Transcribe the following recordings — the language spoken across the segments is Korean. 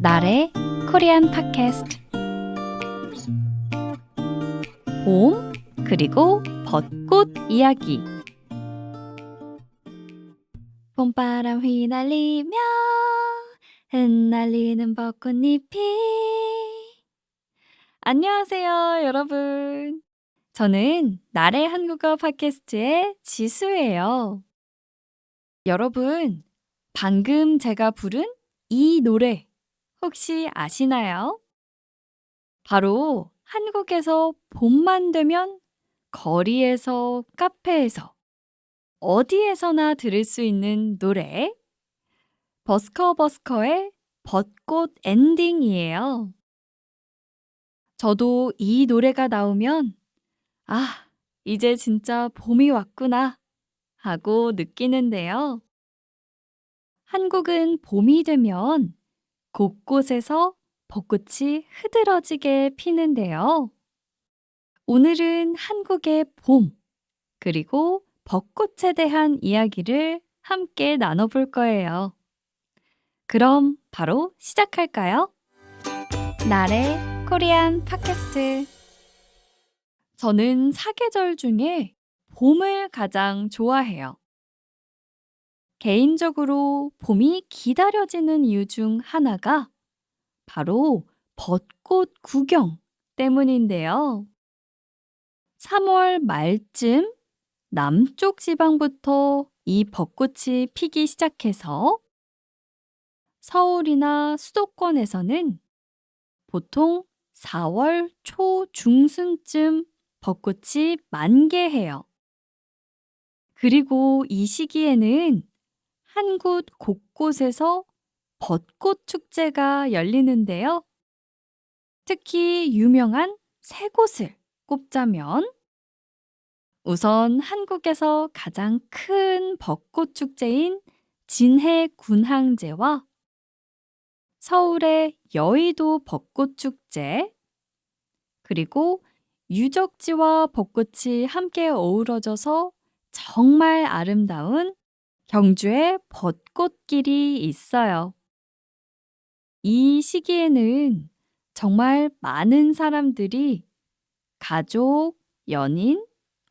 나래 코리안 팟캐스트 봄 그리고 벚꽃 이야기. 봄바람 휘날리며 흩날리는 벚꽃잎이. 안녕하세요, 여러분. 저는 나래 한국어 팟캐스트의 지수예요. 여러분, 방금 제가 부른 이 노래 혹시 아시나요? 바로 한국에서 봄만 되면 거리에서, 카페에서, 어디에서나 들을 수 있는 노래, 버스커버스커의 벚꽃 엔딩이에요. 저도 이 노래가 나오면 아, 이제 진짜 봄이 왔구나 하고 느끼는데요. 한국은 봄이 되면 곳곳에서 벚꽃이 흐드러지게 피는데요. 오늘은 한국의 봄, 그리고 벚꽃에 대한 이야기를 함께 나눠볼 거예요. 그럼 바로 시작할까요? 나래 코리안 팟캐스트. 저는 사계절 중에 봄을 가장 좋아해요. 개인적으로 봄이 기다려지는 이유 중 하나가 바로 벚꽃 구경 때문인데요. 3월 말쯤 남쪽 지방부터 이 벚꽃이 피기 시작해서 서울이나 수도권에서는 보통 4월 초 중순쯤 벚꽃이 만개해요. 그리고 이 시기에는 한국 곳곳에서 벚꽃 축제가 열리는데요. 특히 유명한 세 곳을 꼽자면 우선 한국에서 가장 큰 벚꽃 축제인 진해 군항제와 서울의 여의도 벚꽃 축제, 그리고 유적지와 벚꽃이 함께 어우러져서 정말 아름다운 경주의 벚꽃길이 있어요. 이 시기에는 정말 많은 사람들이 가족, 연인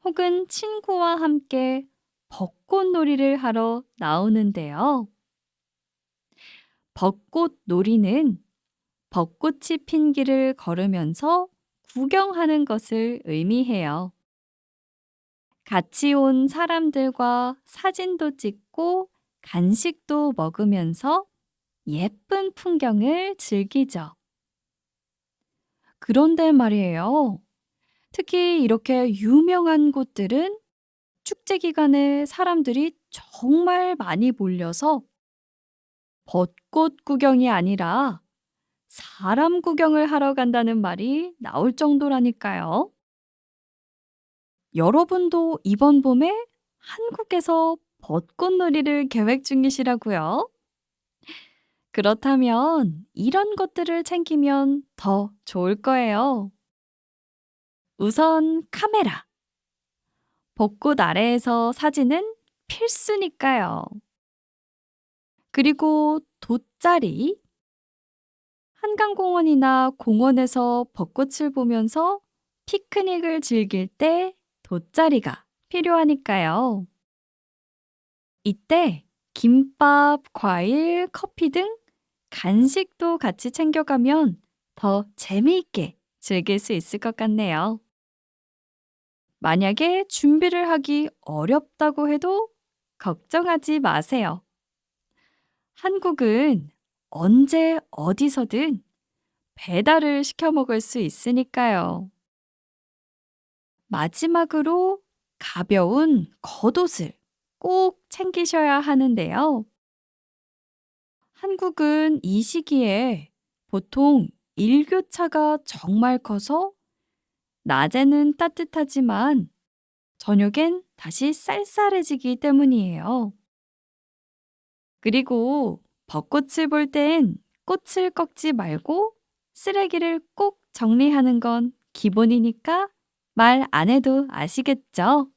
혹은 친구와 함께 벚꽃놀이를 하러 나오는데요. 벚꽃놀이는 벚꽃이 핀 길을 걸으면서 구경하는 것을 의미해요. 같이 온 사람들과 사진도 찍고 간식도 먹으면서 예쁜 풍경을 즐기죠. 그런데 말이에요. 특히 이렇게 유명한 곳들은 축제 기간에 사람들이 정말 많이 몰려서 벚꽃 구경이 아니라 사람 구경을 하러 간다는 말이 나올 정도라니까요. 여러분도 이번 봄에 한국에서 벚꽃놀이를 계획 중이시라고요? 그렇다면 이런 것들을 챙기면 더 좋을 거예요. 우선 카메라. 벚꽃 아래에서 사진은 필수니까요. 그리고 돗자리. 한강공원이나 공원에서 벚꽃을 보면서 피크닉을 즐길 때 돗자리가 필요하니까요. 이때 김밥, 과일, 커피 등 간식도 같이 챙겨가면 더 재미있게 즐길 수 있을 것 같네요. 만약에 준비를 하기 어렵다고 해도 걱정하지 마세요. 한국은 언제 어디서든 배달을 시켜 먹을 수 있으니까요. 마지막으로 가벼운 겉옷을 꼭 챙기셔야 하는데요. 한국은 이 시기에 보통 일교차가 정말 커서 낮에는 따뜻하지만 저녁엔 다시 쌀쌀해지기 때문이에요. 그리고 벚꽃을 볼 땐 꽃을 꺾지 말고 쓰레기를 꼭 정리하는 건 기본이니까 말 안 해도 아시겠죠?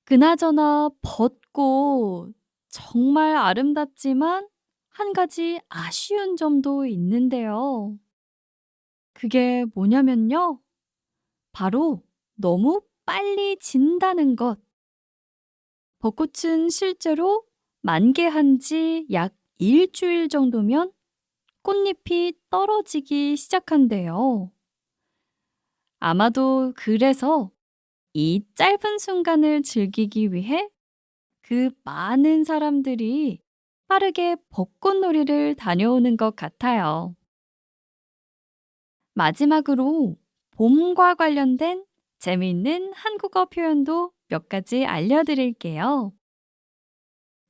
그나저나 벚꽃 정말 아름답지만 한 가지 아쉬운 점도 있는데요. 그게 뭐냐면요. 바로 너무 빨리 진다는 것. 벚꽃은 실제로 만개한 지 약 일주일 정도면 꽃잎이 떨어지기 시작한대요. 아마도 그래서 이 짧은 순간을 즐기기 위해 그 많은 사람들이 빠르게 벚꽃놀이를 다녀오는 것 같아요. 마지막으로 봄과 관련된 재미있는 한국어 표현도 몇 가지 알려드릴게요.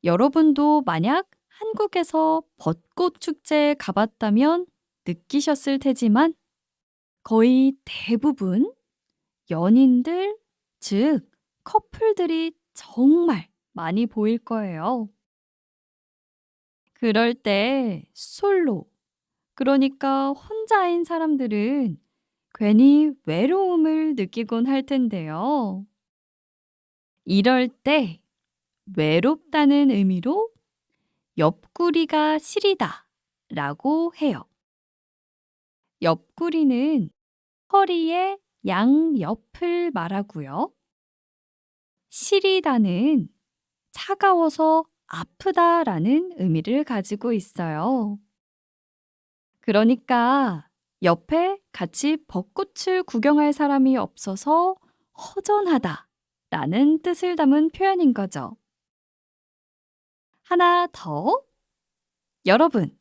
여러분도 만약 한국에서 벚꽃 축제에 가봤다면 느끼셨을 테지만 거의 대부분 연인들, 즉 커플들이 정말 많이 보일 거예요. 그럴 때 솔로, 그러니까 혼자인 사람들은 괜히 외로움을 느끼곤 할 텐데요. 이럴 때 외롭다는 의미로 옆구리가 시리다 라고 해요. 옆구리는 허리의 양옆을 말하고요. 시리다는 차가워서 아프다라는 의미를 가지고 있어요. 그러니까 옆에 같이 벚꽃을 구경할 사람이 없어서 허전하다라는 뜻을 담은 표현인 거죠. 하나 더. 여러분,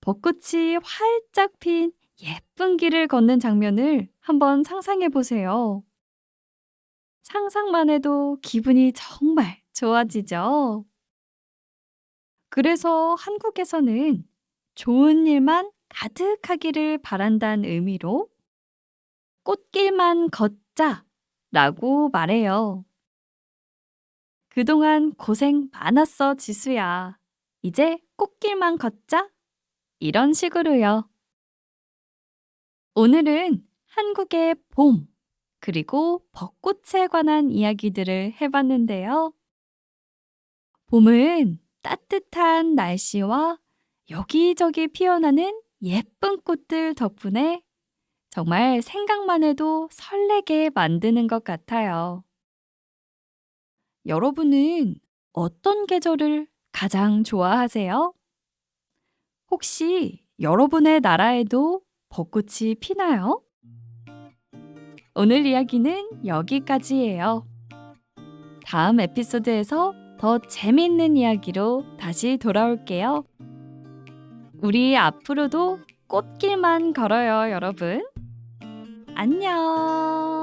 벚꽃이 활짝 핀 예쁜 길을 걷는 장면을 한번 상상해 보세요. 상상만 해도 기분이 정말 좋아지죠? 그래서 한국에서는 좋은 일만 가득하기를 바란다는 의미로 꽃길만 걷자 라고 말해요. 그동안 고생 많았어, 지수야. 이제 꽃길만 걷자. 이런 식으로요. 오늘은 한국의 봄, 그리고 벚꽃에 관한 이야기들을 해봤는데요. 봄은 따뜻한 날씨와 여기저기 피어나는 예쁜 꽃들 덕분에 정말 생각만 해도 설레게 만드는 것 같아요. 여러분은 어떤 계절을 가장 좋아하세요? 혹시 여러분의 나라에도 벚꽃이 피나요? 오늘 이야기는 여기까지예요. 다음 에피소드에서 더 재미있는 이야기로 다시 돌아올게요. 우리 앞으로도 꽃길만 걸어요, 여러분. 안녕.